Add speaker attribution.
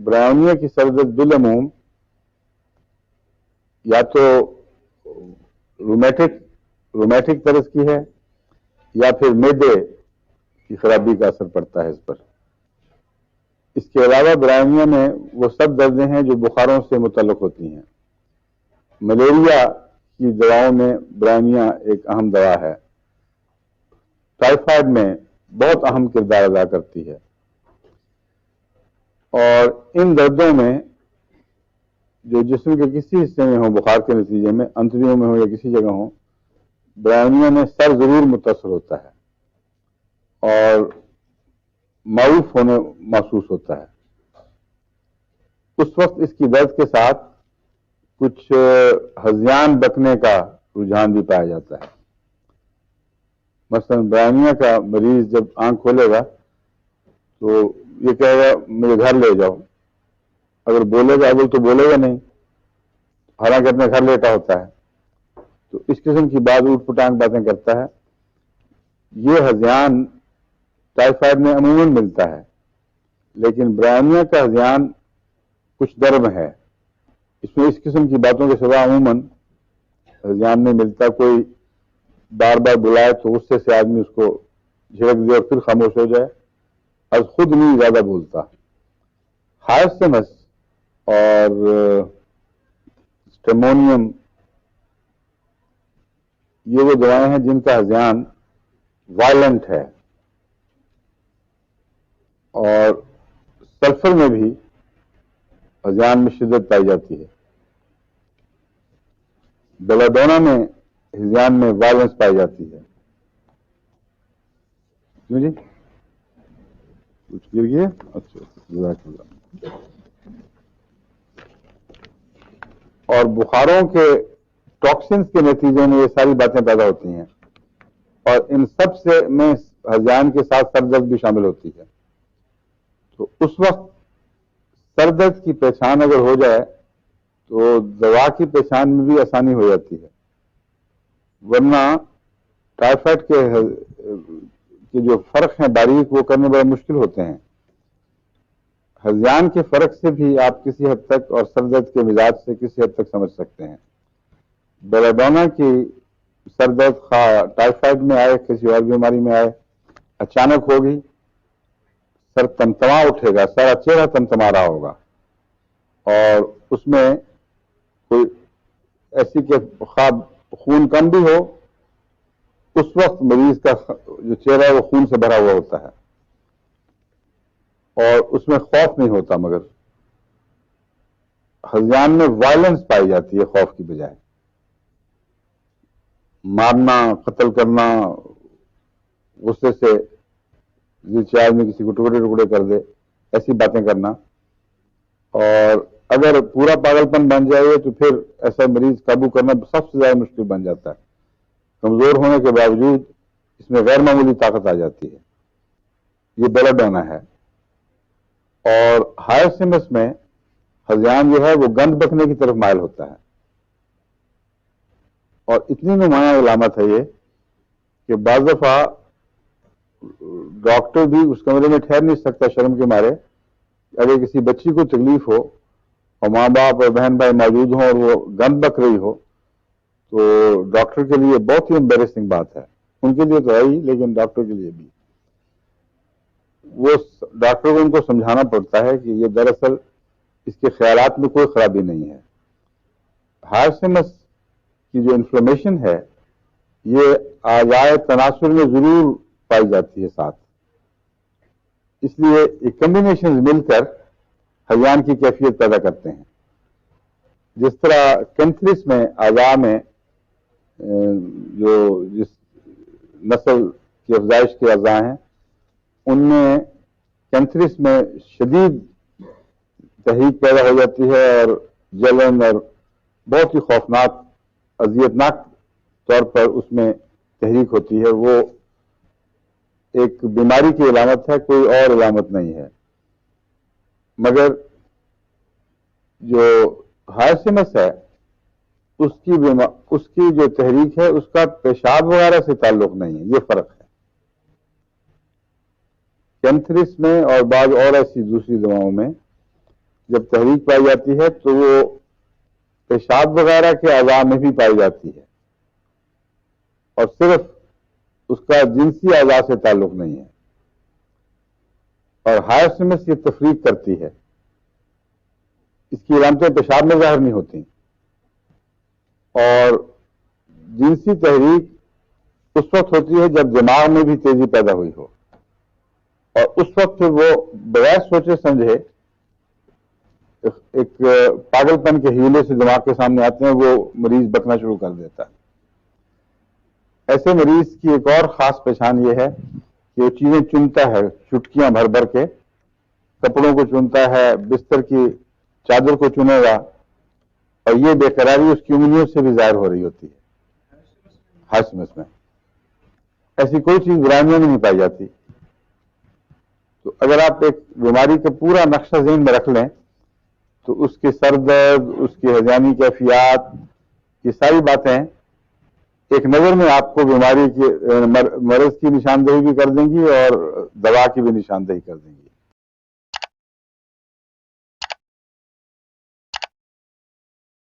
Speaker 1: برائیونیا کی سر درد بالعموم یا تو رومیٹک طرز کی ہے یا پھر معدے کی خرابی کا اثر پڑتا ہے اس پر. اس کے علاوہ برائیونیا میں وہ سب دردیں ہیں جو بخاروں سے متعلق ہوتی ہیں. ملیریا کی دواؤں میں برائیونیا ایک اہم دوا ہے. ٹائیفائڈ میں بہت اہم کردار ادا کرتی ہے. اور ان دردوں میں جو جسم کے کسی حصے میں ہوں بخار کے نتیجے میں، انتڑیوں میں ہو یا کسی جگہ ہوں، برائیونیا میں سر ضرور متاثر ہوتا ہے اور معروف ہونے محسوس ہوتا ہے. اس وقت اس کی درد کے ساتھ کچھ ہذیان بکنے کا رجحان بھی پایا جاتا ہے. مثلا برائیونیا کا مریض جب آنکھ کھولے گا تو یہ کہے گا مجھے گھر لے جاؤ. اگر بولے گا اول تو بولے گا نہیں، حالانکہ اپنے گھر لیٹا ہوتا ہے. تو اس قسم کی بات اوٹ پٹانگ باتیں کرتا ہے. یہ ہذیان ٹائیفائڈ میں عموماً ملتا ہے، لیکن برائیونیا کا ہذیان کچھ درم ہے. اس میں اس قسم کی باتوں کے سوا عموماً ہذیان نہیں ملتا. کوئی بار بار بلائے تو غصے سے آدمی اس کو جھڑک دے اور پھر خاموش ہو جائے، از خود نہیں زیادہ بولتا. ہائرسمس اور اسٹیمونیم یہ وہ دوائیں ہیں جن کا ہذیان وائلنٹ ہے، اور سلفر میں بھی ہذیان میں شدت پائی جاتی ہے. بیلاڈونا میں ہذیان میں وائلنس پائی جاتی ہے. کیوں جی کچھ گر گیا؟ اچھا جزاک اللہ. اور بخاروں کے ٹاکسنز کے نتیجے میں یہ ساری باتیں پیدا ہوتی ہیں، اور ان سب سے میں ہذیان کے ساتھ سر درد بھی شامل ہوتی ہے. تو اس وقت سر درد کی پہچان اگر ہو جائے تو دوا کی پہچان میں بھی آسانی ہو جاتی ہے. ورنہ ٹائیفائڈ کے جو فرق ہیں باریک وہ کرنے بڑے مشکل ہوتے ہیں. ہذیان کے فرق سے بھی آپ کسی حد تک اور سر درد کے مزاج سے کسی حد تک سمجھ سکتے ہیں. بیلاڈونا کی سر درد خواہ ٹائیفائڈ میں آئے کسی اور بیماری میں آئے، اچانک ہوگی، سر تمتما اٹھے گا، سارا چہرہ تمتما رہا ہوگا، اور اس میں کوئی ایسی کہ خواب خون کم بھی ہو، اس وقت مریض کا جو چہرہ ہے وہ خون سے بھرا ہوا ہوتا ہے اور اس میں خوف نہیں ہوتا. مگر ہذیان میں وائلنس پائی جاتی ہے خوف کی بجائے. مارنا، قتل کرنا، غصے سے چار میں کسی کو ٹکڑے ٹکڑے کر دے، ایسی باتیں کرنا. اور اگر پورا پاگل پن بن جائے تو پھر ایسا مریض قابو کرنا سب سے زیادہ مشکل بن جاتا ہے. کمزور ہونے کے باوجود اس میں غیر معمولی طاقت آ جاتی ہے. یہ بیلاڈونا ہے. اور ہائرسمس میں ہذیان جو ہے وہ گند بکنے کی طرف مائل ہوتا ہے، اور اتنی نمایاں علامت ہے یہ کہ بعض دفعہ ڈاکٹر بھی اس کمرے میں ٹھہر نہیں سکتا شرم کے مارے. اگر کسی بچی کو تکلیف ہو اور ماں باپ اور بہن بھائی موجود ہوں اور وہ گند بک رہی ہو تو ڈاکٹر کے لیے بہت ہی امبیرسنگ بات ہے. ان کے لیے تو ہے ہی، لیکن ڈاکٹر کے لیے بھی. وہ ڈاکٹر کو ان کو سمجھانا پڑتا ہے کہ یہ دراصل اس کے خیالات میں کوئی خرابی نہیں ہے. ہائرسمس کی جو انفلمیشن ہے یہ اعضائے تناسل میں ضرور پائی جاتی ہے ساتھ. اس لیے یہ کمبینیشن مل کر ہذیان کی کیفیت پیدا کرتے ہیں. جس طرح کینتھرس میں اعضاء میں جو جس نسل کی افزائش کے اعضاء ہیں ان میں کینتھرس میں شدید تحریک پیدا ہو جاتی ہے اور جلن اور بہت ہی خوفناک اذیتناک طور پر اس میں تحریک ہوتی ہے. وہ ایک بیماری کی علامت ہے، کوئی اور علامت نہیں ہے. مگر جو ہائرسمس ہے اس کی جو تحریک ہے اس کا پیشاب وغیرہ سے تعلق نہیں ہے. یہ فرق ہے. کینتھرس میں اور بعض اور ایسی دوسری دواؤں میں جب تحریک پائی جاتی ہے تو وہ پیشاب وغیرہ کے اعضاء میں بھی پائی جاتی ہے اور صرف اس کا جنسی اعضاء سے تعلق نہیں ہے. اور ہائرسمس یہ تفریق کرتی ہے. اس کی علامتیں پیشاب میں ظاہر نہیں ہوتی اور جنسی تحریک اس وقت ہوتی ہے جب دماغ میں بھی تیزی پیدا ہوئی ہو اور اس وقت وہ بغیر سوچے سمجھے ایک پاگل پن کے ہیلے سے دماغ کے سامنے آتے ہیں، وہ مریض بکنا شروع کر دیتا ہے. ایسے مریض کی ایک اور خاص پہچان یہ ہے کہ وہ چیزیں چنتا ہے چٹکیاں بھر بھر کے، کپڑوں کو چنتا ہے، بستر کی چادر کو چنے گا اور یہ بے قراری اس کی انگلیوں سے بھی ظاہر ہو رہی ہوتی ہے. ہائرسمس میں ایسی کوئی چیز برائیوں میں نہیں پائی جاتی. تو اگر آپ ایک بیماری کا پورا نقشہ ذہن میں رکھ لیں تو اس کے سر درد، اس کی ہضمی کیفیات، یہ ساری باتیں ایک نظر میں آپ کو بیماری کی مرض کی نشاندہی بھی کر دیں گی اور دوا کی بھی نشاندہی کر دیں گی.